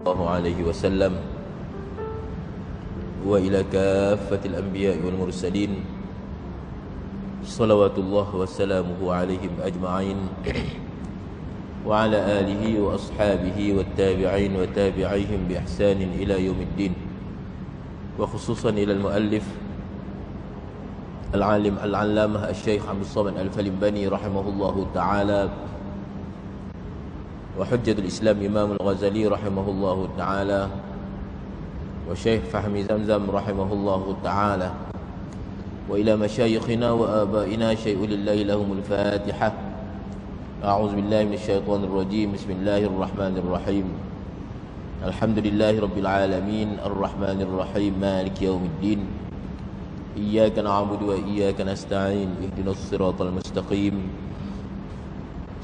الله عليه وسلم وإلى كافة الأنبياء والمرسلين صلوات الله وسلامه عليهم أجمعين وعلى آله وأصحابه والتابعين وتابعيهم بإحسان إلى يوم الدين، وخصوصا إلى المؤلف العالم العلامة الشيخ عبد الصمد الفلمباني رحمه الله تعالى، وحجة الإسلام إمام الغزالي رحمه الله تعالى، وشيخ فهمي زمزم رحمه الله تعالى، وإلى مشايخنا وآبائنا شيء لله لهم الفاتحة. أعوذ بالله من الشيطان الرجيم. بسم الله الرحمن الرحيم. الحمد لله رب العالمين الرحمن الرحيم مالك يوم الدين، إياك نعبد وإياك نستعين، اهدنا الصراط المستقيم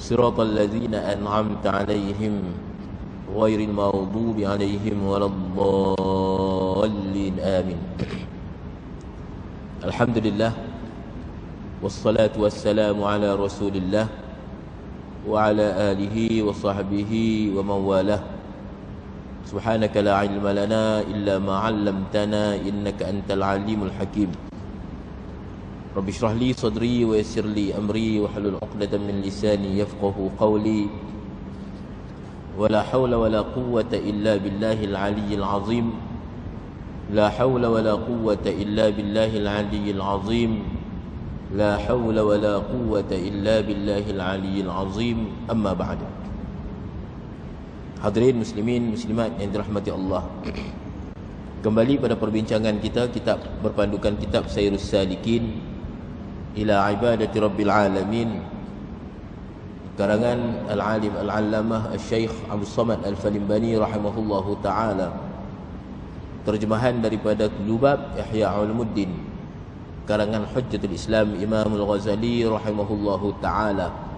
صراط الذين أنعمت عليهم غير المغضوب عليهم ولا الضالين آمين. الحمد لله والصلاة والسلام على رسول الله وعلى آله وصحبه ومن والاه. سبحانك لا علم لنا إلا ما علمتنا إنك أنت العليم الحكيم. رب اشرح لي صدري ويسر لي أمري واحلل عقدة من لساني يفقه قولي. ولا حول ولا قوة إلا بالله العلي العظيم. لا حول ولا قوة إلا بالله العلي العظيم. لا حول ولا قوة إلا بالله العلي العظيم. أما بعد. Hadirin muslimin muslimat yang dirahmati Allah, kembali pada perbincangan kita kitab berpandukan kitab Sayrus Salikin ila Ibadati Rabbil Alamin, karangan Al-Alim Al-Allamah Al-Syeikh Abdul Samad Al-Falimbani rahimahullahu ta'ala, terjemahan daripada Lubab Ihya Ulumuddin, karangan Hujjatul Islam Imam Al-Ghazali rahimahullahu ta'ala.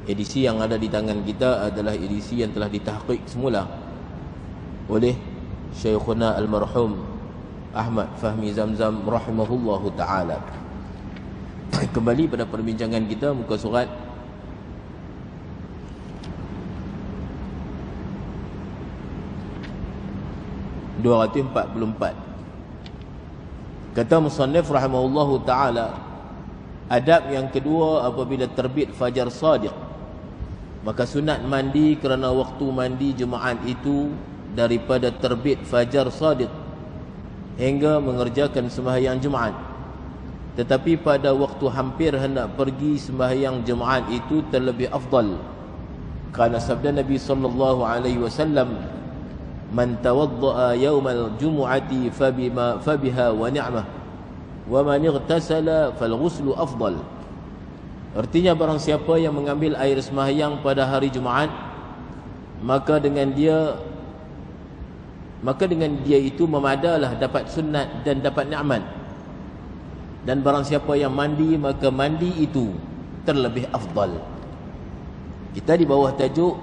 Edisi yang ada di tangan kita adalah edisi yang telah ditahqiq semula oleh Syekhuna Al-Marhum Ahmad Fahmi Zamzam rahimahullahu ta'ala. Kembali pada perbincangan kita, muka surat 244. Kata musannif rahimahullahu ta'ala, adab yang kedua apabila terbit fajar sadiq, maka sunat mandi kerana waktu mandi Jumaat itu daripada terbit fajar sadiq hingga mengerjakan sembahyang Jumaat. Tetapi pada waktu hampir hendak pergi sembahyang Jumaat itu terlebih afdal, kerana sabda Nabi sallallahu alaihi wasallam, man tawaddaa yaumal jumu'ati fabiha wa ni'mah wa man ightasala fal ghuslu afdal. Artinya barang siapa yang mengambil air sembahyang pada hari Jumaat, maka dengan dia itu memadalah dapat sunat dan dapat nikmat. Dan barang siapa yang mandi, maka mandi itu terlebih afdal. Kita di bawah tajuk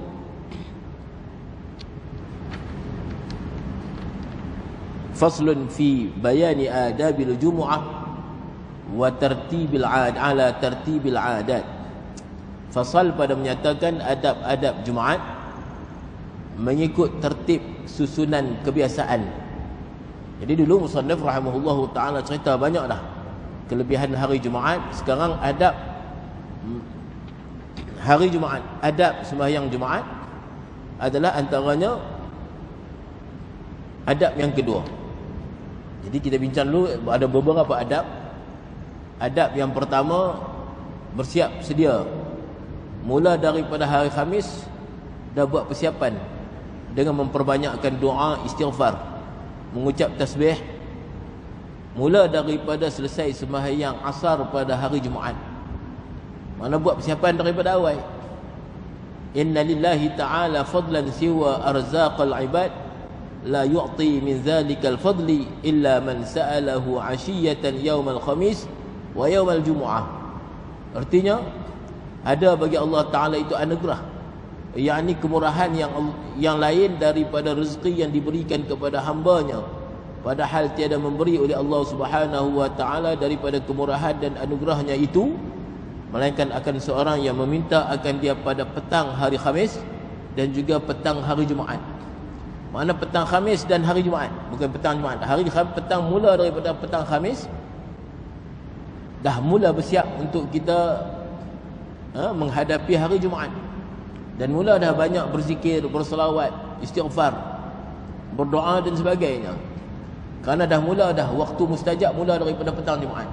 faslun fi bayani adabil jumu'ah wa tartibil ala tartibil adat. Fasal pada menyatakan adab-adab Jumaat mengikut tertib susunan kebiasaan. Jadi dulu musannif rahimahullahu ta'ala cerita banyak dah kelebihan hari Jumaat. Sekarang adab hari Jumaat, adab sembahyang Jumaat adalah antaranya adab yang kedua. Jadi kita bincang dulu ada beberapa adab. Adab yang pertama, bersiap sedia. Mula daripada hari Khamis dah buat persiapan dengan memperbanyakkan doa istighfar, mengucap tasbih. Mula daripada selesai sembahyang asar pada hari Jumaat, mana buat persiapan daripada awal. Inna lillahi ta'ala fadlan siwa arzaqal ibad, la yu'ti min zalikal fadli illa man sa'alahu ashiyatan yawmal khamis wa yawmal jumu'ah. Artinya ada bagi Allah Ta'ala itu anugerah, yakni kemurahan yang lain daripada rezeki yang diberikan kepada hambanya, padahal tiada memberi oleh Allah Subhanahu wa Ta'ala daripada kemurahan dan anugerahnya itu, melainkan akan seorang yang meminta akan dia pada petang hari Khamis dan juga petang hari Jumaat. Makna petang Khamis dan hari Jumaat, bukan petang Jumaat. Petang mula daripada petang Khamis dah mula bersiap untuk kita menghadapi hari Jumaat. Dan mula dah banyak berzikir, berselawat, istighfar, berdoa dan sebagainya. Kerana dah waktu mustajab mula daripada petang Jumaat.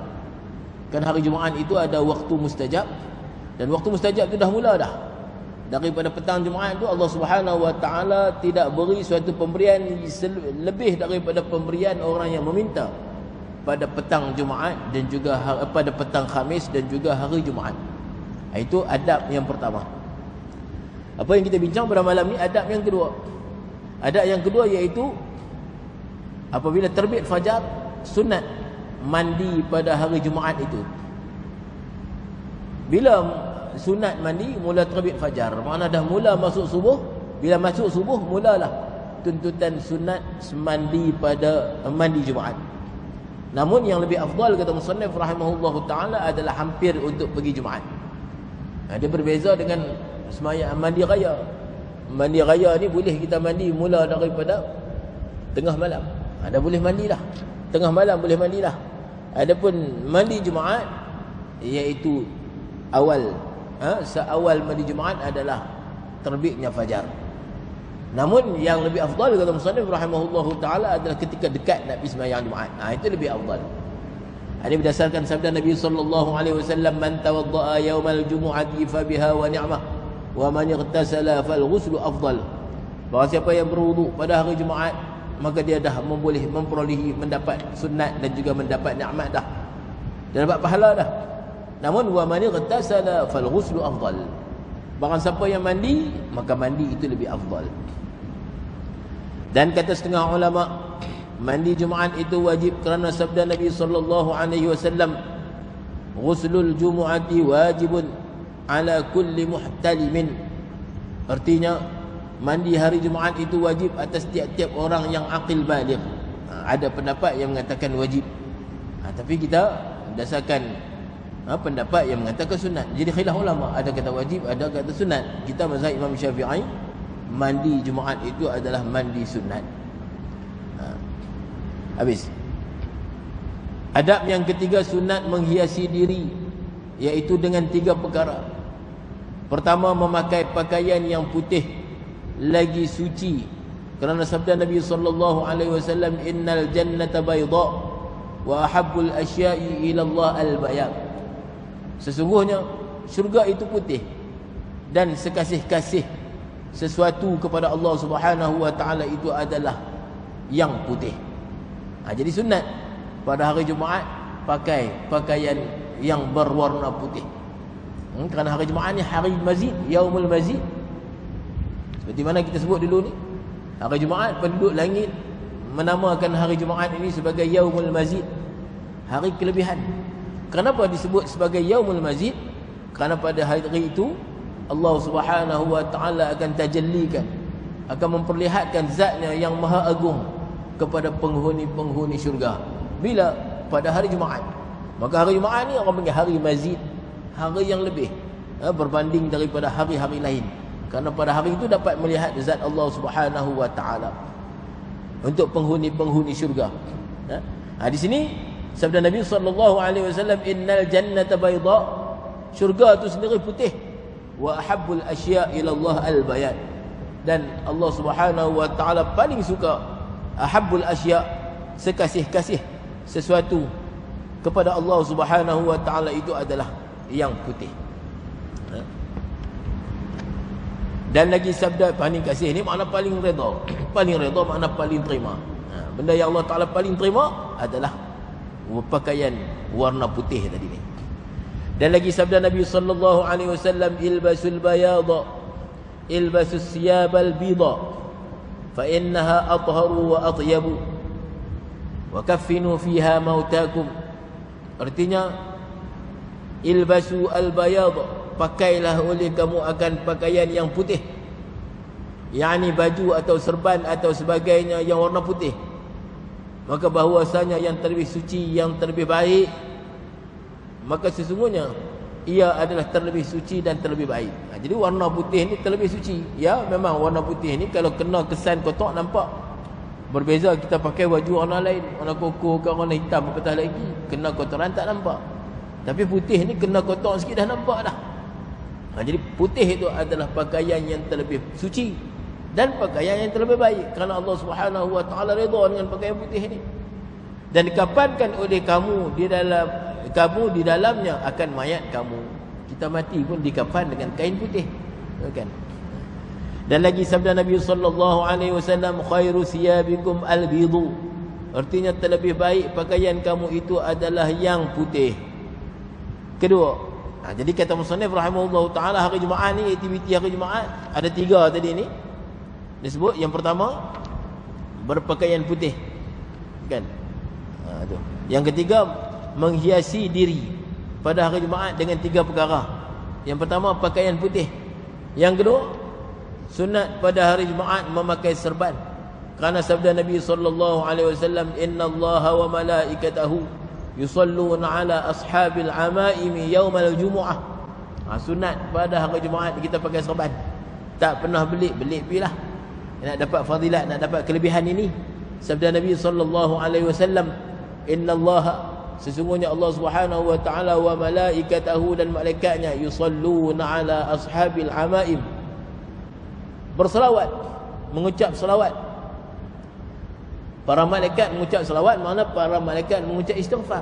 Kan hari Jumaat itu ada waktu mustajab, dan waktu mustajab itu dah mula dah. Daripada petang Jumaat itu Allah Subhanahu wa taala tidak beri suatu pemberian lebih daripada pemberian orang yang meminta pada petang Jumaat dan juga pada petang Khamis dan juga hari Jumaat. Itu adab yang pertama. Apa yang kita bincang pada malam ni, adab yang kedua. Adab yang kedua iaitu apabila terbit fajar, sunat mandi pada hari Jumaat itu. Bila sunat mandi mula terbit fajar, makna dah mula masuk subuh. Bila masuk subuh mulalah tuntutan sunat mandi pada mandi Jumaat. Namun yang lebih afdal kata musannif rahimahullahu taala adalah hampir untuk pergi Jumaat. Dia berbeza dengan sembahyang mandi raya. Mandi raya ni boleh kita mandi mula daripada tengah malam. Dah boleh mandi dah. Tengah malam boleh mandi dah. Adapun mandi Jumaat iaitu awal seawal mandi Jumaat adalah terbitnya fajar. Namun yang lebih afdal kata musannif rahimahullahu taala adalah ketika dekat nak pergi sembahyang Jumaat. Itu lebih afdal. Ini berdasarkan sabda Nabi sallallahu alaihi wasallam, man tawaddaa yaumal jumu'ati fa biha wa ni'mah wa man ightasala fal ghuslu afdal. Bahawa siapa yang berwuduk pada hari Jumaat, maka dia dah memperolehi mendapat sunat dan juga mendapat nikmat dah. Dia dapat pahala dah. Namun wa man ightasala fal ghuslu afdal. Barang siapa yang mandi, maka mandi itu lebih afdal. Dan kata setengah ulama, mandi Jumaat itu wajib kerana sabda Nabi sallallahu alaihi wasallam, ghuslul jumu'ati wajibun ala kulli muhtalimin. Artinya mandi hari Jumaat itu wajib atas tiap-tiap orang yang akil baligh. Ada pendapat yang mengatakan wajib. Tapi kita berdasarkan pendapat yang mengatakan sunat. Jadi khilaf ulama, ada kata wajib, ada kata sunat. Kita mazhab Imam Syafi'i, mandi Jumaat itu adalah mandi sunat. Habis. Adab yang ketiga, sunat menghiasi diri, iaitu dengan 3 perkara. Pertama, memakai pakaian yang putih lagi suci, kerana sabda Nabi sallallahu alaihi wasallam, innal jannata bayda wa ahabbul asya'i ila Allah al-bayad. Sesungguhnya syurga itu putih, dan sekasih-kasih sesuatu kepada Allah Subhanahu wa taala itu adalah yang putih. Jadi sunat pada hari Jumaat pakai pakaian yang berwarna putih. Kerana hari Jumaat ni hari mazid, yaumul mazid. Seperti mana kita sebut dulu ni, hari Jumaat penduduk langit menamakan hari Jumaat ini sebagai yaumul mazid, hari kelebihan. Kenapa disebut sebagai yaumul mazid? Kerana pada hari itu Allah Subhanahu wa taala akan tajallikan, akan memperlihatkan zatnya yang maha agung kepada penghuni-penghuni syurga. Bila? Pada hari Jumaat. Maka hari Jumaat ni orang panggil hari mazid, hari yang lebih berbanding daripada hari-hari lain. Kerana pada hari itu dapat melihat zat Allah Subhanahu wa taala untuk penghuni-penghuni syurga. Di sini sabda Nabi sallallahu alaihi wasallam, innal jannata bayda, syurga itu sendiri putih, wa ahabbul asya' ila Allah al-bayad, dan Allah Subhanahu wa taala paling suka ahabbul asya', sekasih-kasih sesuatu kepada Allah Subhanahu wa taala itu adalah yang putih. Dan lagi sabda paling kasih ni makna paling redha. Paling redha makna paling terima. Benda yang Allah taala paling terima adalah pakaian warna putih tadi ni. Dan lagi sabda Nabi sallallahu alaihi wasallam, ilbasul bayada ilbasus siyabal bida fa innaha atharu wa atyabu wa kaffinu fiha mautakum. Artinya, ilbasu al bayada, pakailah oleh kamu akan pakaian yang putih, yakni baju atau serban atau sebagainya yang warna putih. Maka bahawasanya yang terlebih suci, yang terlebih baik, maka sesungguhnya ia adalah terlebih suci dan terlebih baik. Jadi warna putih ni terlebih suci. Ya, memang warna putih ni kalau kena kesan kotak nampak. Berbeza kita pakai baju warna lain, warna koko ke warna hitam apatah lagi, kena kotoran tak nampak. Tapi putih ni kena kotak sikit dah nampak dah. Jadi putih itu adalah pakaian yang terlebih suci dan pakaian yang terlebih baik, kerana Allah Subhanahu wa taala redha dengan pakaian putih ni. Dan dikafankan oleh kamu di dalamnya akan mayat kamu. Kita mati pun dikafan dengan kain putih, kan? Dan lagi sabda Nabi sallallahu alaihi wasallam, khairu siyabikum al-bidu. Artinya terlebih baik pakaian kamu itu adalah yang putih. Kedua, jadi kata musannif rahimahullahu taala, hari Jumaat ni, aktiviti hari Jumaat ada 3 tadi ni disebut. Yang pertama, berpakaian putih, kan? Yang ketiga, menghiasi diri pada hari Jumaat dengan 3 perkara. Yang pertama, pakaian putih. Yang kedua, sunat pada hari Jumaat memakai serban, kerana sabda Nabi sallallahu alaihi wasallam, innallaha wa malaikatahu yusalluna ala ashabil amaimi yaumal jumu'ah. Sunat pada hari Jumaat kita pakai serban. Tak pernah belik pilah. Nak dapat fadilat, nak dapat kelebihan ini. Sabda Nabi sallallahu alaihi wasallam, innallaha, sesungguhnya Allah Subhanahu wa taala, wa malaikatahu, dan malaikatnya, yusalluna ala ashabil amaim, berselawat, mengucap selawat. Para malaikat mengucap selawat, makna para malaikat mengucap istighfar.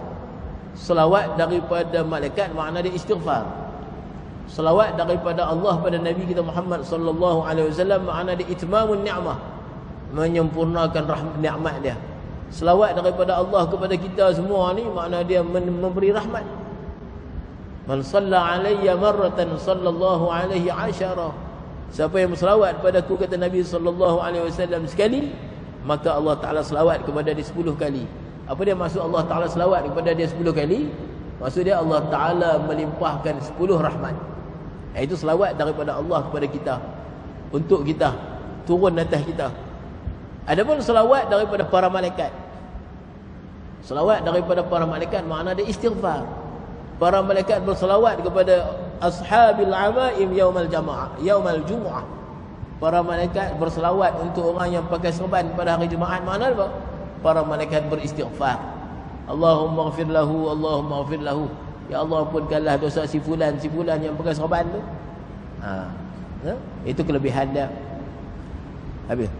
Selawat daripada malaikat makna dia istighfar. Selawat daripada Allah pada Nabi kita Muhammad sallallahu alaihi wasallam makna dia itmamun ni'mah, menyempurnakan rahmat nikmat dia. Selawat daripada Allah kepada kita semua ni makna dia memberi rahmat. Man shalla alayya marratan sallallahu alaihi asyara. Siapa yang berselawat padaku, kata Nabi sallallahu alaihi wasallam, sekali, maka Allah Taala selawat kepada dia 10 kali. Apa dia maksud Allah Taala selawat kepada dia 10 kali? Maksud dia Allah Taala melimpahkan 10 rahmat. Itu selawat daripada Allah kepada kita, untuk kita, turun atas kita. Adapun selawat daripada para malaikat, selawat daripada para malaikat makna dia istighfar. Para malaikat berselawat kepada ashabil amaim yaumal jumu'ah. Para malaikat berselawat untuk orang yang pakai serban pada hari Jumaat. Makna apa? Para malaikat beristighfar. Allahumma ghfir lahu, Allahumma ghfir lahu. Ya Allah, ampunkanlah dosa si fulan yang pakai serban tu. Itu kelebihan dia. Habis.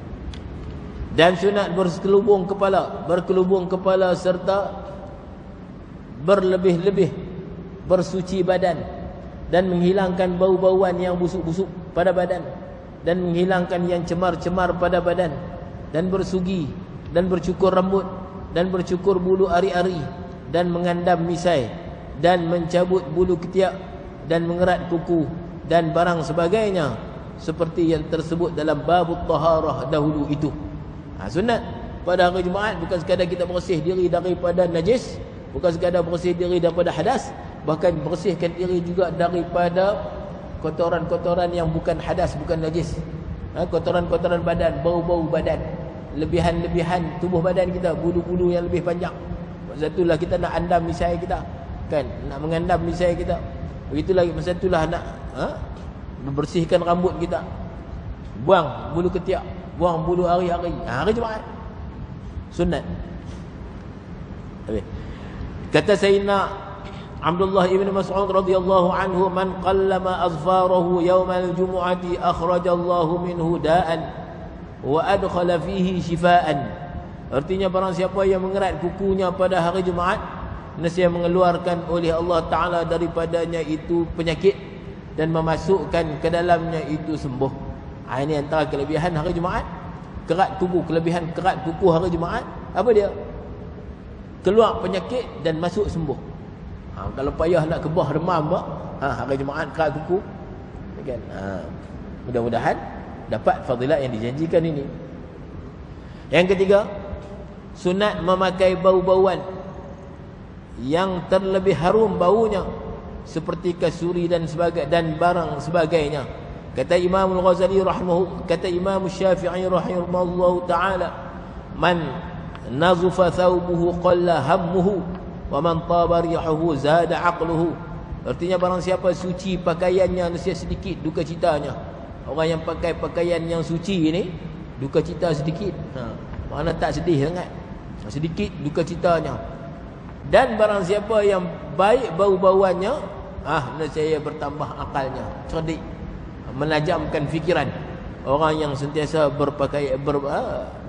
Dan sunat berkelubung kepala serta berlebih-lebih bersuci badan, dan menghilangkan bau-bauan yang busuk-busuk pada badan, dan menghilangkan yang cemar-cemar pada badan, dan bersugi, dan bercukur rambut, dan bercukur bulu ari-ari, dan mengandam misai, dan mencabut bulu ketiak, dan mengerat kuku, dan barang sebagainya, seperti yang tersebut dalam babut taharah dahulu itu. Sunat pada hari Jumaat bukan sekadar kita bersih diri daripada najis, bukan sekadar bersih diri daripada hadas, bahkan bersihkan diri juga daripada kotoran-kotoran yang bukan hadas, bukan najis. Kotoran-kotoran badan, bau-bau badan, lebihan-lebihan tubuh badan kita, bulu-bulu yang lebih panjang. Masa itulah kita nak andam misai kita, kan? Nak mengandam misai kita. Begitulah masa itulah nak membersihkan rambut kita. Buang bulu ketiak, buang bulu hari-hari. Hari Jumaat sunat. Kata Sayyidina Abdullah ibn Mas'ud radhiyallahu anhu, man qallama azfarahu yawmal jumu'ati akhrajallahu minhu da'an wa adkhala fihi shifaan. Artinya barang siapa yang mengerat kukunya pada hari Jumaat, nescaya mengeluarkan oleh Allah Taala daripadanya itu penyakit, dan memasukkan ke dalamnya itu sembuh. Ini antara kelebihan hari Jumaat. Kerat kuku, kelebihan kerat kuku hari Jumaat apa dia? Keluar penyakit dan masuk sembuh. Kalau payah nak kebah demam, hari Jumaat kerat kuku, kan? Mudah-mudahan dapat fadilat yang dijanjikan ini. Yang ketiga, sunat memakai bau-bauan yang terlebih harum baunya, seperti kasuri dan barang sebagainya. Kata Imam Al-Ghazali kata Imam Syafi'i rahimahullahu taala, man nazufa thawbuhu qalla hammuhu wa man taba rihuhu zada aqluhu. Artinya barang siapa suci pakaiannya sedikit, duka citanya. Orang yang pakai pakaian yang suci ni, duka cita sedikit. Mana tak sedih sangat. Sedikit duka citanya. Dan barang siapa yang baik bau-bauannya, saya bertambah akalnya, cerdik, menajamkan fikiran. Orang yang sentiasa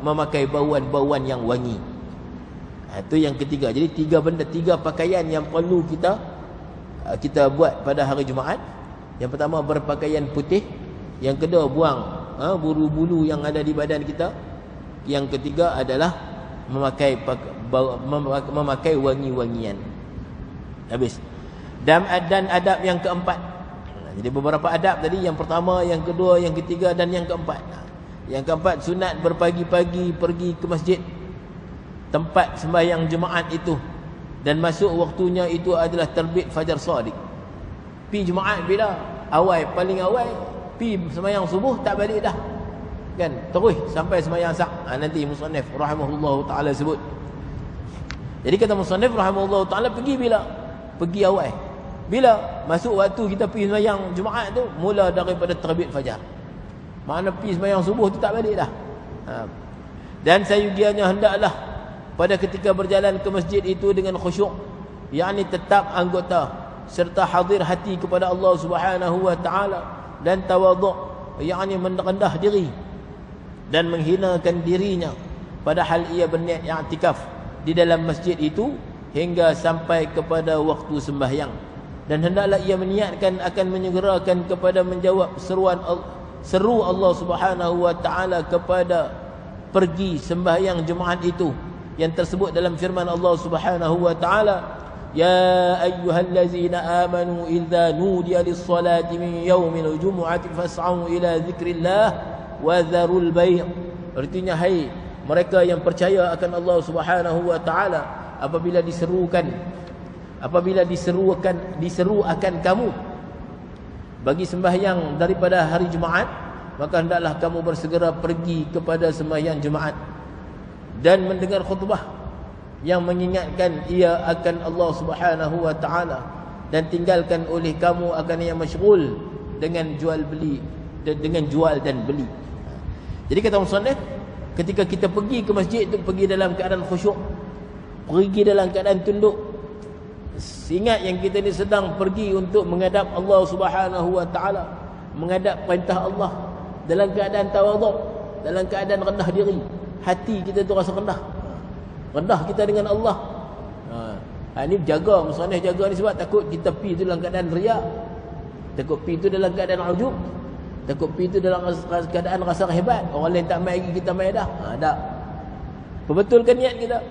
memakai bauan-bauan yang wangi. Itu yang ketiga. Jadi tiga pakaian yang perlu kita buat pada hari Jumaat. Yang pertama berpakaian putih. Yang kedua buang bulu-bulu yang ada di badan kita. Yang ketiga adalah memakai wangi-wangian. Habis. Dan adab yang keempat. Jadi beberapa adab tadi, yang pertama, yang kedua, yang ketiga dan yang keempat. Yang keempat, sunat berpagi-pagi pergi ke masjid, tempat sembahyang Jumaat itu, dan masuk waktunya itu adalah terbit fajar shadiq. Pi Jumaat bila? Awal, paling awal pi sembahyang subuh tak balik dah. Kan? Terus sampai sembahyang asar. Nanti musannif rahimahullahu taala sebut. Jadi kata musannif rahimahullahu taala, pergi bila? Pergi awal. Bila masuk waktu kita pergi sembahyang Jumaat tu, mula daripada terbit fajar. Mana pergi sembahyang subuh tu tak balik dah. Dan sayugianya hendaklah pada ketika berjalan ke masjid itu dengan khusyuk, yakni tetap anggota, serta hadir hati kepada Allah Subhanahu wa taala, dan tawaduk, yakni merendah diri dan menghinakan dirinya, padahal ia berniat i'tikaf di dalam masjid itu hingga sampai kepada waktu sembahyang. Dan hendaklah ia meniatkan akan menyegerakan kepada menjawab seru Allah Subhanahu wa taala kepada pergi sembahyang Jumaat itu, yang tersebut dalam firman Allah Subhanahu wa taala, ya ayyuhallazina amanu idza nudiya lis-salati min yaumil jumu'ati fas'au ila dzikrillah wa dzarul bai'. Artinya, hai mereka yang percaya akan Allah Subhanahu wa taala, apabila diseru akan kamu bagi sembahyang daripada hari Jumaat, maka hendaklah kamu bersegera pergi kepada sembahyang Jumaat dan mendengar khutbah yang mengingatkan ia akan Allah Subhanahu wa taala, dan tinggalkan oleh kamu akan yang masyghul dengan jual dan beli. Jadi kata musannif, ketika kita pergi ke masjid itu, pergi dalam keadaan khusyuk, pergi dalam keadaan tunduk. Ingat yang kita ni sedang pergi untuk menghadap Allah Subhanahu wa taala, menghadap perintah Allah, dalam keadaan tawaduk, dalam keadaan rendah diri. Hati kita tu rasa rendah kita dengan Allah. Ini jaga, musannif jaga ni sebab takut kita pergi tu dalam keadaan riak, takut pergi tu dalam keadaan ujub, takut pergi tu dalam keadaan rasa hebat, orang lain tak mai kita mai dah. Tak. Perbetulkan niat kita.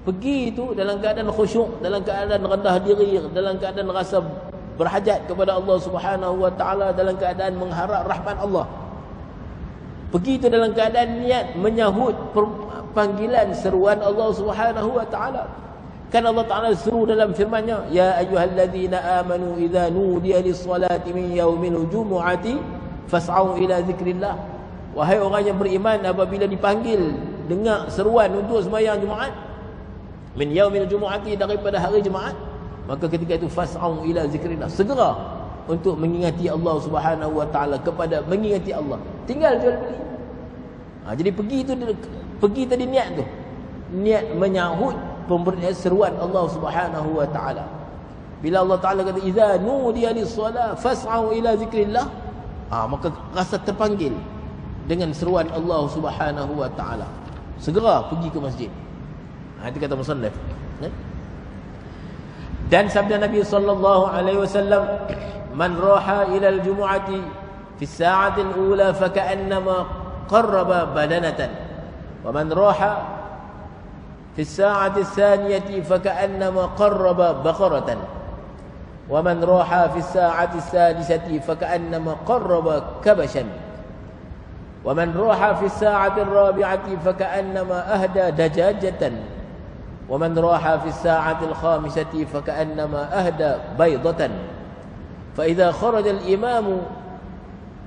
Pergi itu dalam keadaan khusyuk, dalam keadaan rendah diri, dalam keadaan rasa berhajat kepada Allah Subhanahu wa taala, dalam keadaan mengharap rahmat Allah. Pergi itu dalam keadaan niat menyahut panggilan seruan Allah Subhanahu wa taala. Kan Allah Taala seru dalam firman-Nya, ya ayyuhallazina amanu idza nudiya lis-salati min yaumil jumu'ati fas'au ila dzikrillah. Wahai orang yang beriman, apabila dipanggil dengar seruan untuk sembahyang Jumaat, min yaumil jumu'ati, daripada hari Jumaat, maka ketika itu fas'au ila zikrillah, segera untuk mengingati Allah Subhanahu wa taala, kepada mengingati Allah, tinggal jual beli. Jadi pergi tadi niat tu, niat menyahut pemberian seruan Allah Subhanahu wa taala. Bila Allah Taala kata idza nudiya lis-salah fas'au ila zikrillah, maka rasa terpanggil dengan seruan Allah Subhanahu wa taala, segera pergi ke masjid. Itu kata musannif. Dan sabda Nabi sallallahu alaihi wasallam, man raha ila al-jumu'ati fi as-sa'ati al-ula fa ka'annama qarraba badanatan, wa man raha fi as-sa'ati ath-thaniyati fa ka'annama qarraba baqaratan, wa man raha fi as-sa'ati ath-thalithati fa ka'annama qarraba kabashan, wa man raha fi as-sa'ati ar-rabi'ati fa ka'annama ahda dajajatan, ومن راح في الساعة الخامسة فكأنما أهدى بيضة. فإذا خرج الإمام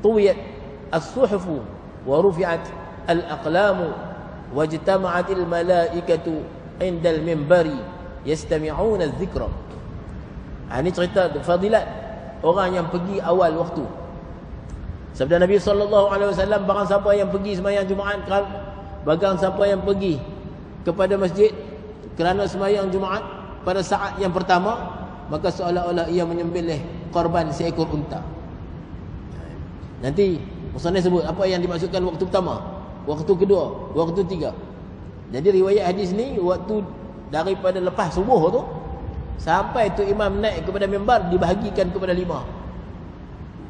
طويت الصحف ورفعت الأقلام واجتمعت الملائكة عند المنبر يستمعون الذكر. Ini cerita fadilat orang yang pergi awal waktu. Sabda Nabi SAW, barang siapa yang pergi sembahyang Jumaat, barang siapa yang pergi kepada masjid kerana sembahyang Jumaat pada saat yang pertama, maka seolah-olah ia menyembelih korban seekor unta. Nanti musannif sebut apa yang dimaksudkan waktu pertama, waktu kedua, waktu tiga. Jadi riwayat hadis ni waktu daripada lepas subuh tu sampai tu imam naik kepada mimbar dibahagikan kepada 5.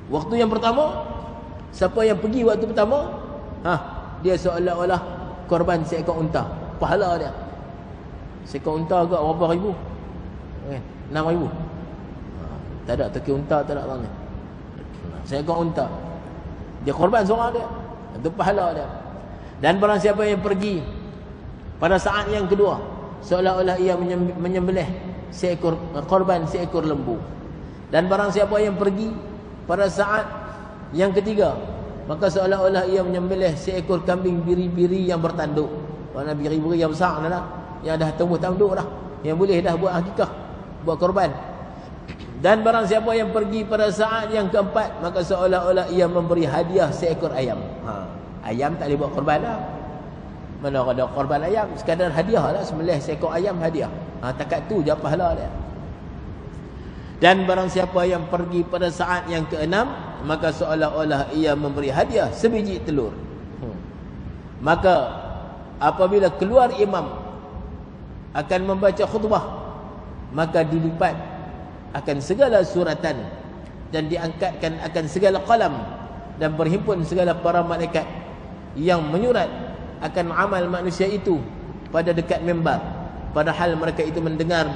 Waktu yang pertama, siapa yang pergi waktu pertama, dia seolah-olah korban seekor unta. Pahala dia. Seekor unta agak berapa ribu? 6,000. Tak ada teki unta, tak ada orang ni. Seekor unta. Dia korban seorang dia. Itu pahala dia. Dan barang siapa yang pergi pada saat yang kedua, seolah-olah ia menyembelih seekor korban seekor lembu. Dan barang siapa yang pergi pada saat yang ketiga, maka seolah-olah ia menyembelih seekor kambing biri-biri yang bertanduk. Mana biri-biri yang besar dah, yang dah tumbuh tanduk dah, yang boleh dah buat akikah, buat korban. Dan barang siapa yang pergi pada saat yang keempat, maka seolah-olah ia memberi hadiah seekor ayam. Ayam tak boleh buat korban dah. Mana ada korban ayam, sekadar hadiah lah, sembelih seekor ayam hadiah. Takat tu je pahala dia. Dan barang siapa yang pergi pada saat yang keenam, maka seolah-olah ia memberi hadiah sebiji telur. Maka apabila keluar imam akan membaca khutbah, maka dilipat akan segala suratan dan diangkatkan akan segala qalam, dan berhimpun segala para malaikat yang menyurat akan amal manusia itu pada dekat mimbar, padahal mereka itu mendengar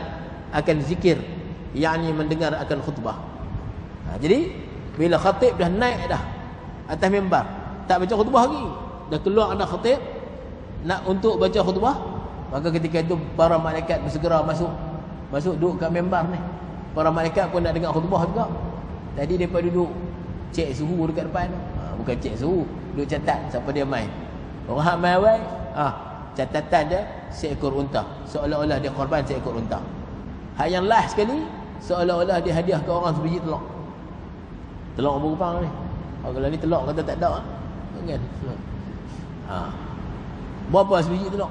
akan zikir, yakni mendengar akan khutbah. Jadi bila khatib dah naik dah atas mimbar, tak baca khutbah lagi, dah keluar ada khatib nak untuk baca khutbah, maka ketika itu para malaikat bersegera masuk duduk kat mimbar ni. Para malaikat pun nak dengar khutbah juga. Tadi mereka duduk cek suhu dekat depan. Bukan cek suhu, duduk catat siapa dia main. Orang main awal, catatan dia seekor unta, seolah-olah dia korban seekor unta. Hak yang last sekali, seolah-olah dia hadiah ke orang sebiji telur. Telur berupang ni. Kalau ni telur kata tak ada kan. Berapa sebiji telur?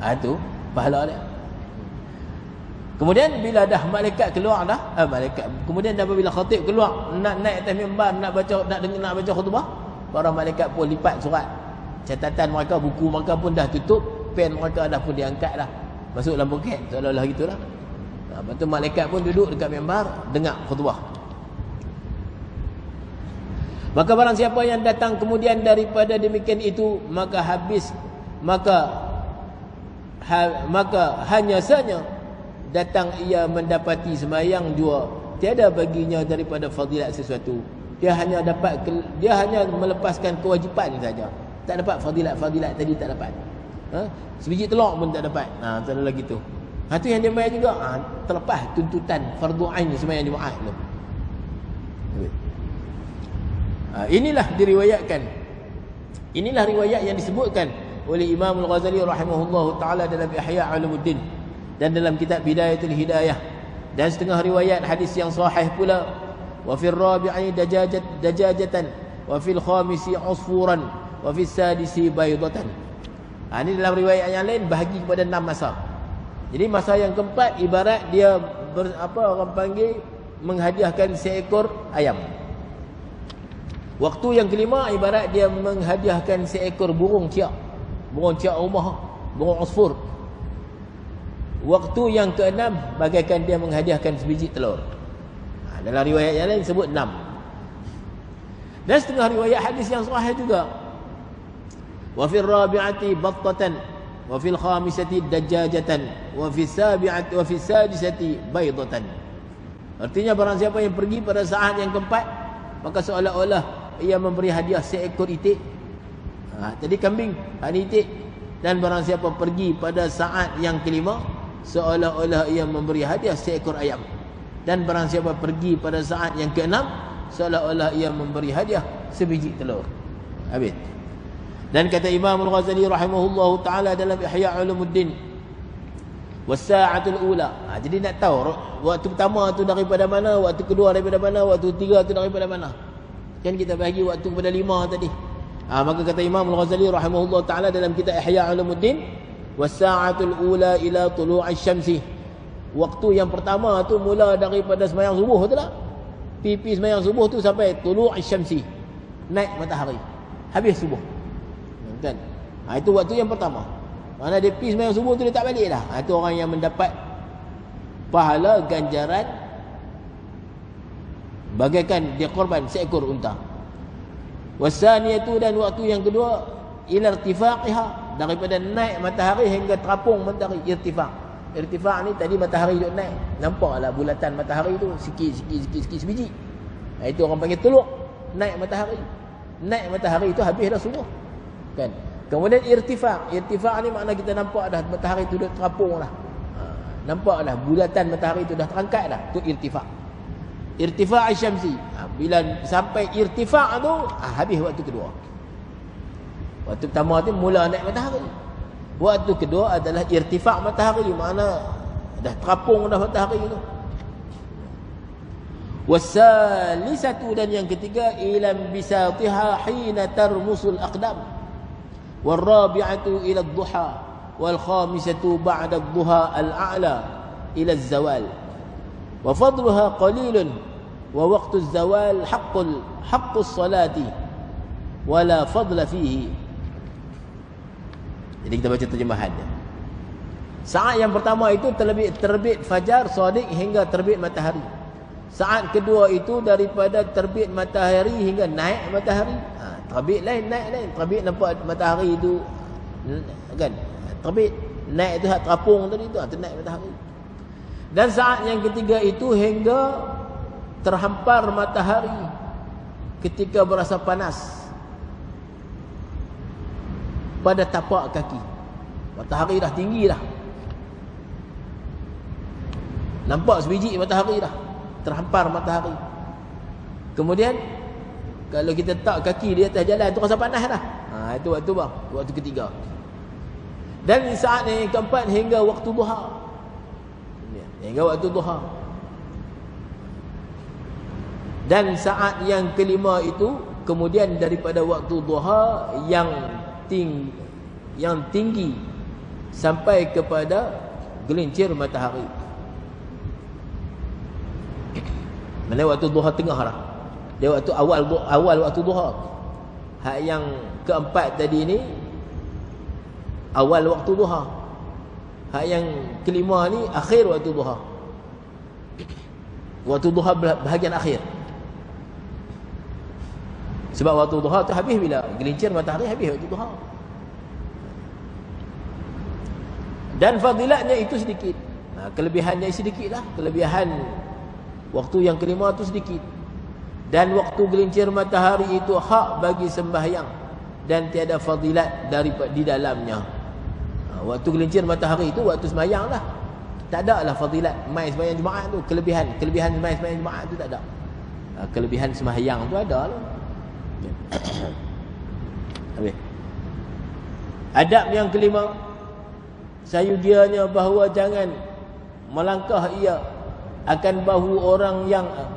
Itu pahala dia. Kemudian bila dah malaikat keluar dah, kemudian dah bila khatib keluar nak naik atas mimbar, nak baca khutbah, para malaikat pun lipat surat. Catatan mereka, buku mereka pun dah tutup, pen mereka dah pun diangkat dah, masuk dalam poket, seolah-olah gitulah. Lepas tu malaikat pun duduk dekat mimbar dengar khutbah. Maka barang siapa yang datang kemudian daripada demikian itu, maka hanya saja datang ia mendapati sembahyang jua, tiada baginya daripada fadilat sesuatu. Dia hanya melepaskan kewajipan saja. Tak dapat fadilat tadi, tak dapat. Sebiji telur pun tak dapat. Tak ada lagi tu. Itu yang dia bayar juga. Terlepas tuntutan fardu ain sembahyang Jumaat tu. Inilah diriwayatkan. Inilah riwayat yang disebutkan oleh Imam Al-Ghazali rahimahullahu taala dalam Ihya Ulumuddin dan dalam kitab Bidayatul Hidayah, dan setengah riwayat hadis yang sahih pula. Wa fil rabi'i dajajatan wa fil khamisi usfuran wa fis sadisi baydatan. Ini dalam riwayat yang lain bahagi kepada 6 masa. Jadi masa yang keempat ibarat dia orang panggil menghadiahkan seekor ayam. Waktu yang kelima ibarat dia menghadiahkan seekor burung ciak rumah, burung usfur. Waktu yang keenam bagaikan dia menghadiahkan sebiji telur. Dalam riwayat yang lain sebut 6. Dan setengah riwayat hadis yang sahih juga. Wa fil rabi'ati battatan wa fil khamisati dajjajatan wa fis sabi'ati wa fis sadisati baydatan. Artinya barang siapa yang pergi pada saat yang keempat, maka seolah-olah ia memberi hadiah seekor itik. Tadi kambing, ini itik. Dan barang siapa pergi pada saat yang kelima, seolah-olah ia memberi hadiah seekor ayam. Dan barang siapa pergi pada saat yang keenam, seolah-olah ia memberi hadiah sebiji telur. Habis. Dan kata Imam Al-Ghazali rahimahullahu taala dalam Ihya Ulumuddin, Wasa'atul ula. Jadi nak tahu waktu pertama tu daripada mana, waktu kedua daripada mana, waktu ketiga tu daripada mana. Kan kita bagi waktu kepada 5 tadi. Maka kata Imam Al-Ghazali rahimahullah taala dalam kitab Ihya Ulumuddin, wasa'atul ula ila tulu'asy syamsi. Waktu yang pertama tu mula daripada sembahyang subuh tu lah. Pipi sembahyang subuh tu sampai tulu'asy syamsi. Naik matahari. Habis subuh. Kan? Itu waktu yang pertama. Mana dia pergi sembahyang subuh tu dia tak balik dah. Itu orang yang mendapat pahala ganjaran bagaikan dia korban seekor unta. Wasaniyatu, dan waktu yang kedua ila irtifaqiha, daripada naik matahari hingga terapung matahari. Irtifaq ni tadi matahari duk naik, nampaklah bulatan matahari tu sikit sebiji. Itu orang panggil teluk, naik matahari. Naik matahari itu habis dah subuh. Kan? Kemudian irtifaq ni makna kita nampak dah matahari tu dah terapung dah. Nampak dah bulatan matahari tu dah terangkat dah. Tu irtifaq. Irtifaq syamsi. Bila sampai irtifaq tu, habis waktu kedua. Waktu pertama tu mula naik matahari. Waktu kedua adalah irtifaq matahari, makna dah terapung dah matahari tu. Wasalisatu, dan yang ketiga ilam bisatiha hina tarmusul aqdam. والرابعة إلى الضحى والخامسة بعد الضحى الأعلى إلى الزوال وفضلها قليل ووقت الزوال حق الصلاة ولا فضل فيه. Jadi kita baca terjemahan dia. Saat yang pertama itu terbit fajar shadiq hingga terbit matahari. Saat kedua itu daripada terbit matahari hingga naik matahari. Terbit lain, naik lain. Terbit nampak matahari itu kan. Terbit naik itu hak terapung tadi tu, naik matahari. Dan saat yang ketiga itu hingga terhampar matahari ketika berasa panas pada tapak kaki. Matahari dah tinggi dah. Nampak sebiji matahari dah. Terhampar matahari. Kemudian kalau kita tak kaki di atas jalan tu rasa panas dah. Itu waktu bang, waktu ketiga. Dan saat yang keempat hingga waktu duha. Hingga waktu duha. Dan saat yang kelima itu kemudian daripada waktu duha yang tinggi sampai kepada gelincir matahari. Mana waktu duha tengah dah. Dia waktu awal waktu duha. Hak yang keempat tadi ni awal waktu duha. Hak yang kelima ni akhir waktu duha. Waktu duha bahagian akhir. Sebab waktu duha tu habis bila gelincir matahari, habis waktu duha. Dan fadilatnya itu sedikit. Kelebihannya sedikit lah. Kelebihan waktu yang kelima tu sedikit. Dan waktu gelincir matahari itu hak bagi sembahyang dan tiada fadilat di dalamnya. Waktu gelincir matahari itu waktu sembahyang lah. Tak ada lah fadilat mai sembahyang Jumaat tu. Kelebihan mai sembahyang Jumaat tu tak ada. Kelebihan sembahyang tu ada lah. Adab yang kelima, sayudianya bahawa jangan melangkah ia akan bahu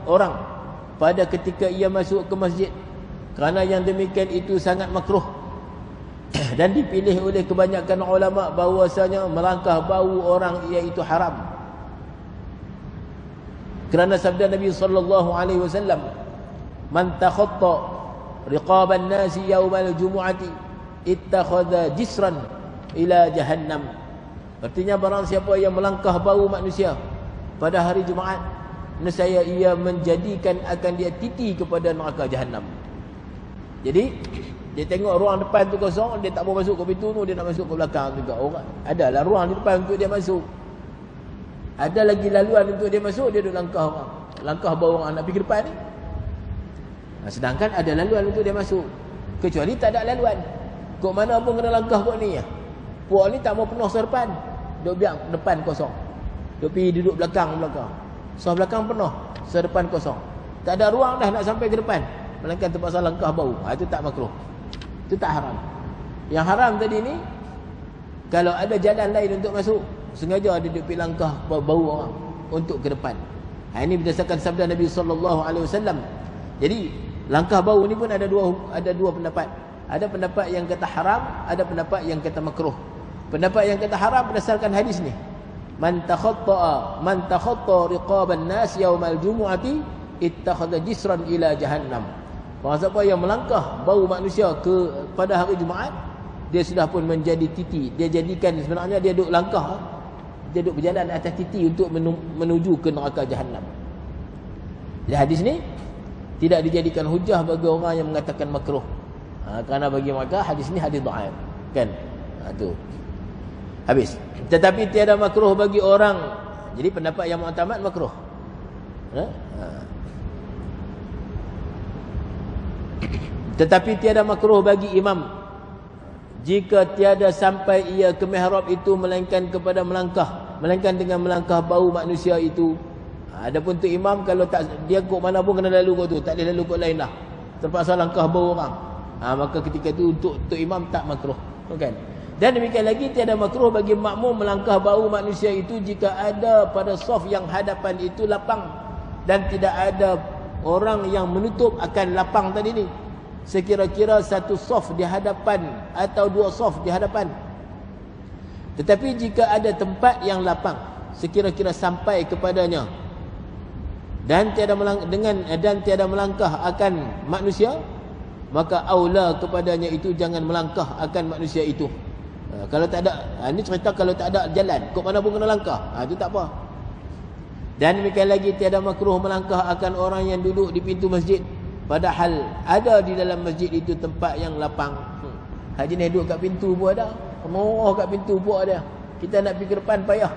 orang pada ketika ia masuk ke masjid, kerana yang demikian itu sangat makruh dan dipilih oleh kebanyakan ulama bahawasanya melangkah bahu orang iaitu haram. Kerana sabda Nabi sallallahu alaihi wasallam, man takhatta riqaban nasi yaumal jumu'ati ittakhadha jisran ila jahannam. Artinya barang siapa yang melangkah bahu manusia pada hari Jumaat, nescaya ia menjadikan akan dia titi kepada neraka Jahannam. Jadi dia tengok ruang depan tu kosong, dia tak mau masuk ke pintu tu, dia nak masuk ke belakang juga. Orang adalah ruang di depan untuk dia masuk. Ada lagi laluan untuk dia masuk, dia duk langkah orang. Langkah bawa orang nak pergi ke depan ni. Sedangkan ada laluan untuk dia masuk. Kecuali tak ada laluan. Kok mana pun kena langkah kok ni. Puak ni tak mau penuh serpan. Duk biar depan kosong. Duk pergi duduk belakang. So belakang penuh, so depan kosong. Tak ada ruang dah nak sampai ke depan, melainkan terpaksa langkah bau. Itu tak makruh. Itu tak haram. Yang haram tadi ni, kalau ada jalan lain untuk masuk, sengaja dia duduk pergi langkah bau orang untuk ke depan. Ini berdasarkan sabda Nabi SAW. Jadi langkah bau ni pun ada dua pendapat. Ada pendapat yang kata haram, ada pendapat yang kata makruh. Pendapat yang kata haram berdasarkan hadis ni. Man takhatta riqaban nas yaumal jumu'ati ittakhadha jisran ila jahannam. Orang siapa yang melangkah bau manusia pada hari Jumaat, dia sudah pun menjadi titi. Dia jadikan sebenarnya dia duduk langkah, dia duduk berjalan atas titi untuk menuju ke neraka Jahannam. Jadi hadis ni tidak dijadikan hujah bagi orang yang mengatakan makruh. Kerana bagi mereka hadis ni hadis dhaif, kan? Tu. Habis. Tetapi tiada makruh bagi orang. Jadi pendapat yang mu'tamad makruh. Tetapi tiada makruh bagi imam jika tiada sampai ia ke mihrab itu melainkan dengan melangkah bau manusia itu. Adapun tu imam, kalau tak dia kok mana pun kena lalu kok tu, tak boleh lalu kok lain lah, terpaksa langkah bau orang, maka ketika itu untuk imam tak makruh, kan? Dan demikian lagi tiada makruh bagi makmum melangkah bau manusia itu jika ada pada saf yang hadapan itu lapang dan tidak ada orang yang menutup akan lapang tadi ni. Sekira-kira satu saf di hadapan atau dua saf di hadapan. Tetapi jika ada tempat yang lapang sekira-kira sampai kepadanya dan tiada melangkah akan manusia, maka aula kepadanya itu jangan melangkah akan manusia itu. Kalau tak ada, ini cerita kalau tak ada jalan, kok mana pun kena langkah, itu tak apa. Dan demikian lagi tiada makruh melangkah akan orang yang duduk di pintu masjid, padahal ada di dalam masjid itu tempat yang lapang. Haji ni duduk kat pintu pun ada, penuh kat pintu pun ada. Kita nak pergi ke depan payah.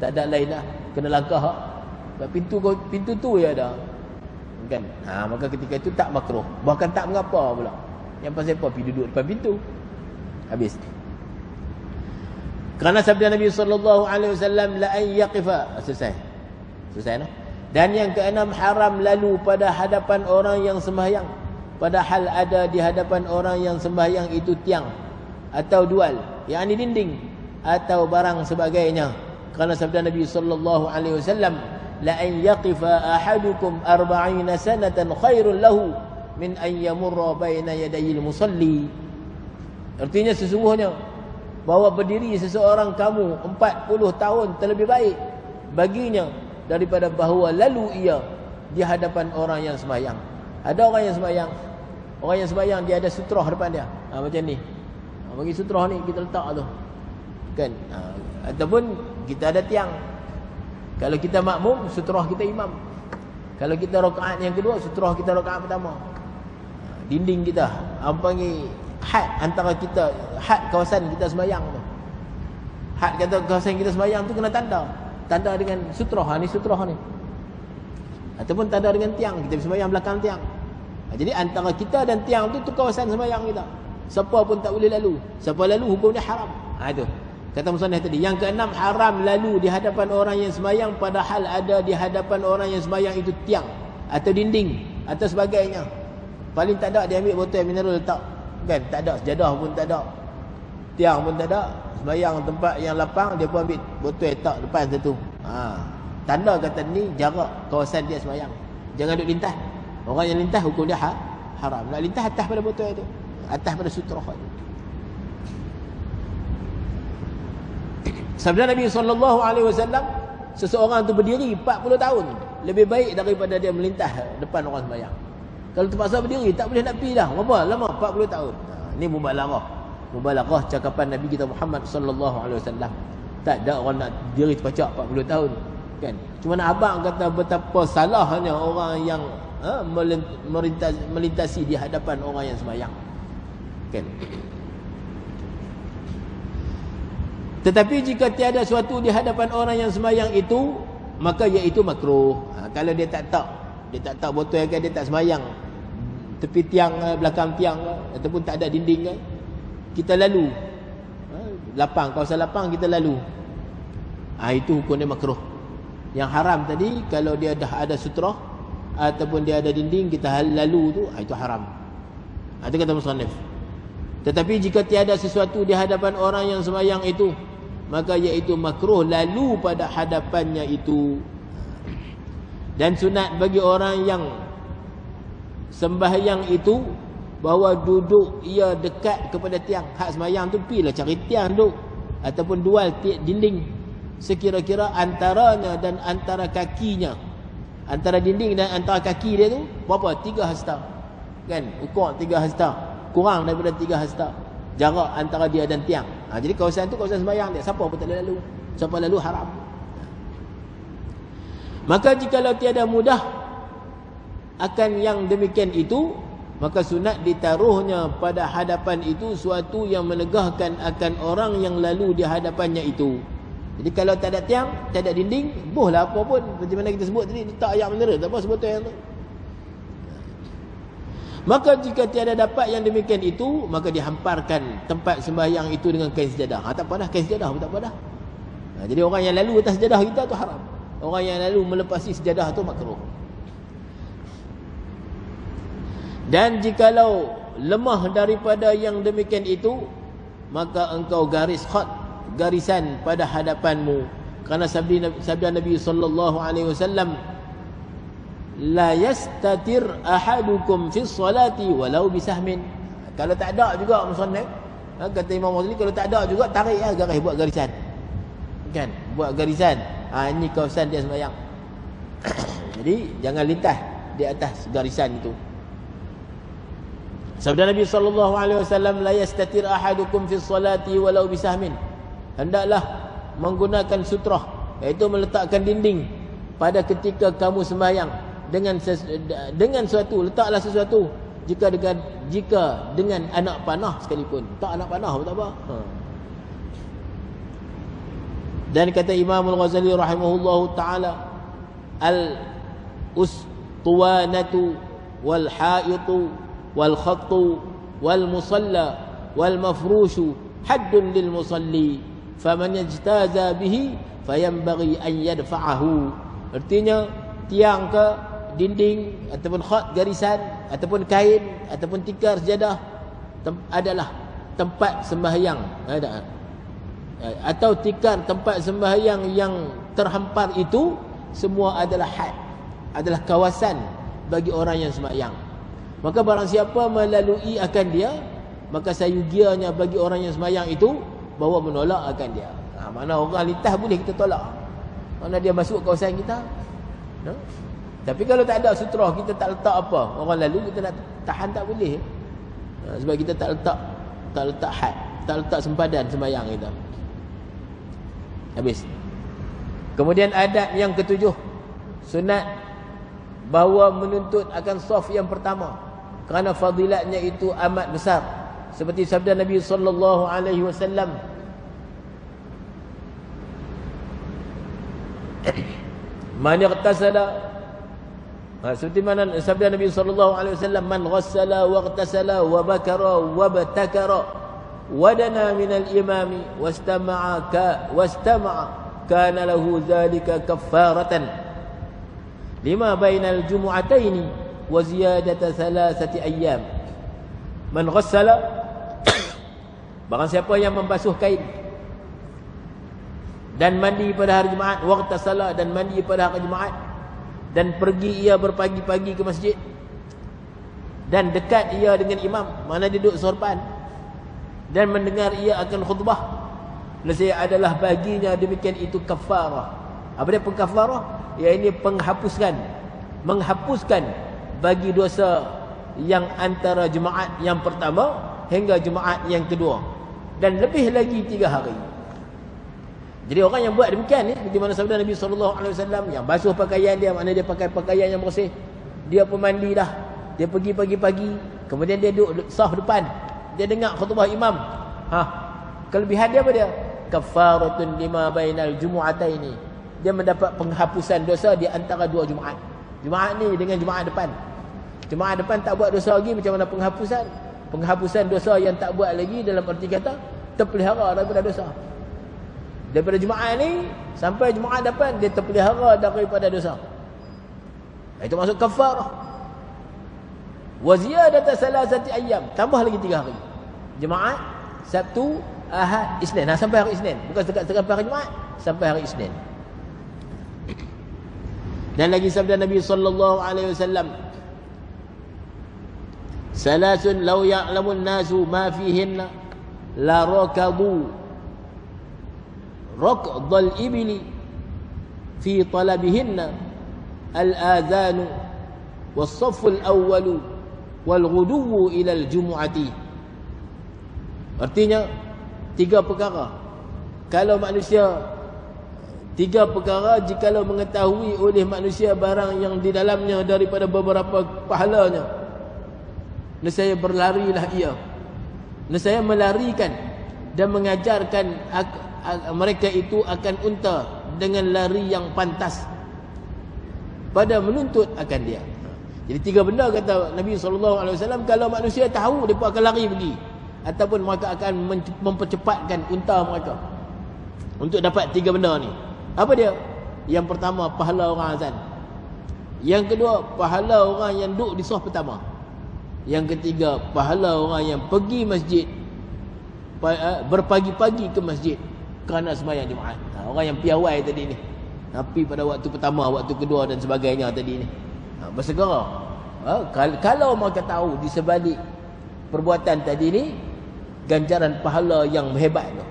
Tak ada lain lah, kena langkah kat pintu tu ya ada, kan? Maka ketika itu tak makruh, bahkan tak mengapa pula. Yang pasal apa pergi duduk depan pintu? Habis. Kerana sabda Nabi SAW, la an yaqifa. Selesai no? Dan yang keenam, haram lalu pada hadapan orang yang sembahyang, padahal ada di hadapan orang yang sembahyang itu tiang atau dual, yang ini dinding atau barang sebagainya. Kerana sabda Nabi SAW, la an yaqifa ahadukum 40 sanatan khairun lahu min an yamurra baina yadayil musalli. Artinya sesungguhnya bahawa berdiri seseorang kamu 40 tahun terlebih baik baginya daripada bahawa lalu ia di hadapan orang yang sembahyang. Ada orang yang sembahyang dia ada sutrah depan dia, macam ni, bagi sutrah ni kita letak tu, kan? Ataupun kita ada tiang. Kalau kita makmum, sutrah kita imam. Kalau kita rakaat yang kedua, sutrah kita rakaat pertama. Dinding kita, panggil had antara kita, had kawasan kita sembahyang tu. Had kata kawasan kita sembahyang tu kena tanda dengan sutrah. Ni sutrah ni. Ataupun tanda dengan tiang, kita sembahyang belakang tiang. Jadi antara kita dan tiang tu kawasan sembahyang kita. Siapa pun tak boleh lalu. Siapa lalu hukum dia haram. Itu. Kata musannif tadi, yang keenam, haram lalu di hadapan orang yang sembahyang padahal ada di hadapan orang yang sembahyang itu tiang atau dinding atau sebagainya. Paling tak ada dia ambil botol mineral letak, kan? Tak ada sejadah pun, tak ada tiang pun, tak ada. Sembahyang tempat yang lapang, dia pun ambil botol letak depan satu. Tanda kata ni jarak kawasan dia sembahyang. Jangan duduk lintas. Orang yang lintas hukum dia haram. Nak lintas atas pada botol itu, atas pada sutrah itu. Sabda Nabi SAW, seseorang tu berdiri 40 tahun lebih baik daripada dia melintas depan orang sembahyang. Kalau terpaksa berdiri, tak boleh nak pergi dah. Berapa lama? 40 tahun. Ini mubalaghah cakapan Nabi kita Muhammad SAW. Tak ada orang nak diri terpacak 40 tahun, kan? Cuma nak abang kata betapa salahnya orang yang melintasi di hadapan orang yang sembahyang, kan? Tetapi jika tiada suatu di hadapan orang yang sembahyang itu, maka iaitu makruh. Kalau dia tak botol kan, dia tak sembahyang tepi tiang, belakang tiang, ataupun tak ada dinding kan, kita lalu, lapang, kawasan lapang kita lalu, itu hukum dia makruh. Yang haram tadi, kalau dia dah ada sutrah ataupun dia ada dinding, kita lalu tu, itu haram. Itu kata musannif. Tetapi jika tiada sesuatu di hadapan orang yang sembahyang itu, maka iaitu makruh lalu pada hadapannya itu. Dan sunat bagi orang yang sembahyang itu bahawa duduk ia dekat kepada tiang. Hak sembahyang tu pilah cari tiang duduk ataupun dual dinding sekira-kira antaranya dan antara kakinya, antara dinding dan antara kaki dia tu berapa? 3 hasta. Kan? Ukur 3 hasta. Kurang daripada 3 hasta jarak antara dia dan tiang. Jadi kawasan tu kawasan sembahyang dia. Siapa pun tak boleh lalu. Siapa lalu haram. Maka jikalau tiada mudah akan yang demikian itu, maka sunat ditaruhnya pada hadapan itu suatu yang menegahkan akan orang yang lalu di hadapannya itu. Jadi kalau tak ada tiang, tak ada dinding, bolehlah apa pun. Seperti mana kita sebut tadi, letak ayam bendera, tak apa sebut yang tu. Maka jika tiada dapat yang demikian itu, maka dihamparkan tempat sembahyang itu dengan kain sejadah. Tak apa dah, kain sejadah pun tak apa dah. Jadi orang yang lalu atas sejadah kita tu haram. Orang yang lalu melepasi sejadah tu makruh. Dan jikalau lemah daripada yang demikian itu, maka engkau garis khat, garisan pada hadapanmu. Kerana sabda Nabi sallallahu alaihi wasallam, la yastatir ahadukum fi salati walau bisahmin. Kalau tak ada juga musannaf, kata Imam Ghazali, kalau tak ada juga tarik garis, buat garisan. Kan? Buat garisan. Ini kawasan dia sembahyang. Jadi jangan lintas di atas garisan itu. Sabda Nabi sallallahu alaihi wasallam, la yastatir ahadukum fi salati walau bisahmin. Hendaklah menggunakan sutrah, iaitu meletakkan dinding pada ketika kamu sembahyang dengan sesuatu. Letaklah sesuatu jika dengan anak panah sekalipun. Tak anak panah pun tak apa. Dan kata Imam Al-Ghazali rahimahullahu ta'ala, al-ustuwanatu wal-haitu wal-khattu wal-musalla wal-mafrushu haddun lil-musalli faman yajtaza bihi fayanbaghi an yadfa'ahu. Artinya tiang ke dinding ataupun khat garisan ataupun kain ataupun tikar sejadah adalah tempat sembahyang atau tikar tempat sembahyang yang terhampar itu, semua adalah had, adalah kawasan bagi orang yang sembahyang. Maka barang siapa melalui akan dia, maka sayugianya bagi orang yang sembahyang itu bahawa menolak akan dia. Mana orang lintas boleh kita tolak, mana dia masuk kawasan kita. Tapi kalau tak ada sutra, kita tak letak apa, orang lalu kita nak tahan tak boleh. Sebab kita tak letak had, tak letak sempadan sembahyang kita. Habis. Kemudian adab yang ketujuh, sunat bahawa menuntut akan saf yang pertama, kerana fadilatnya itu amat besar. Seperti sabda Nabi sallallahu alaihi wasallam, man ightasala, seperti mana sabda Nabi sallallahu alaihi wasallam, man ghassala wa ightasala wa bakara wa batakara wadana minal imami wastama'a kana lahu dhalika kaffaratan lima bainal jumu'ataini wa ziyadata 3 ayyam. Man ghassala, barang siapa yang membasuh kain dan mandi pada hari Jumaat, waqtasala, dan mandi pada hari Jumaat, dan pergi ia berpagi-pagi ke masjid, dan dekat ia dengan imam, mana dia duduk sorban, dan mendengar ia akan khutbah, nescaya adalah baginya demikian itu kafarah. Apa dia pengkafarah? Ya, ini menghapuskan bagi dosa yang antara Jumaat yang pertama hingga Jumaat yang kedua, dan lebih lagi 3 hari. Jadi orang yang buat demikian ni, seperti mana sabda Nabi SAW, yang basuh pakaian dia, maknanya dia pakai pakaian yang bersih, dia pun mandi dah, dia pergi pagi-pagi, kemudian dia duduk saf depan, dia dengar khutbah imam. Kelebihan dia apa dia? Kafaratun lima bainal jumu'ataini. Dia mendapat penghapusan dosa di antara 2 Jumaat. Jumaat ni dengan Jumaat depan. Jumaat depan tak buat dosa lagi, macam mana penghapusan? Penghapusan dosa yang tak buat lagi, dalam arti kata terpelihara daripada dosa. Daripada Jumaat ni sampai Jumaat depan, dia terpelihara daripada dosa. Itu maksud kafarah. Wa ziyadata 3 ayyam, tambah lagi 3 hari. Jumaat, Sabtu, Ahad, Isnin. Sampai hari Isnin. Bukan sampai hari Jumaat, sampai hari Isnin. Dan lagi sabda Nabi sallallahu alaihi wasallam, salasun law ya'lamun nasu ma fihinna la rakadu rakdal ibli fi talabihinna al-adhanu was-saffu al-awwalu wal-ghuduwu ila al-jumu'ati. Artinya 3 perkara. Kalau manusia 3 perkara, jikalau mengetahui oleh manusia barang yang di dalamnya daripada beberapa pahalanya, nescaya berlarilah ia, nescaya melarikan dan mengajarkan mereka itu akan unta dengan lari yang pantas pada menuntut akan dia. Jadi 3 benda kata Nabi SAW, kalau manusia tahu, mereka akan lari pergi, ataupun mereka akan mempercepatkan unta mereka untuk dapat 3 benda ni. Apa dia? Yang pertama, pahala orang azan. Yang kedua, pahala orang yang duduk di saf pertama. Yang ketiga, pahala orang yang pergi masjid, berpagi-pagi ke masjid kerana sembahyang Jumaat. Orang yang piawai tadi ni, pergi pada waktu pertama, waktu kedua dan sebagainya tadi ni, bersegera. Kalau mereka tahu di sebalik perbuatan tadi ni ganjaran pahala yang hebat tu.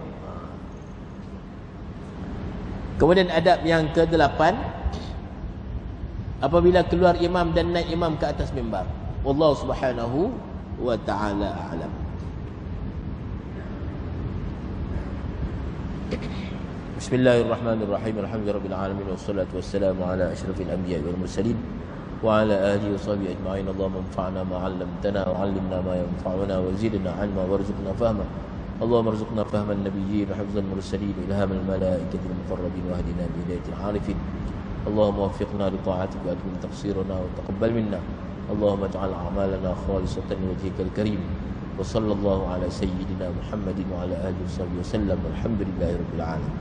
Kemudian adab yang ke-8, apabila keluar imam dan naik imam ke atas mimbar. Wallahu subhanahu wa ta'ala a'lam. Bismillahirrahmanirrahim. Alhamdulillahirabbil alamin wassalatu wassalamu ala asyrafil anbiya'i wal mursalin wa ala alihi wa sahbihi ajma'in. Allahumma anfa'na ma 'allamtana wa 'allimna ma yanfa'una wa zidna 'ilma warzuqna fahma. اللهم ارزقنا فهم النبيين وحفظ المرسلين وإلهام الملائكة المقربين واهدنا بهداية العارفين. اللهم وفقنا لطاعتك وأتمم تقصيرنا وتقبل منا. اللهم اجعل أعمالنا خالصة لوجهك الكريم. وصلى الله على سيدنا محمد وعلى آله وصحبه وسلم والحمد لله رب العالمين.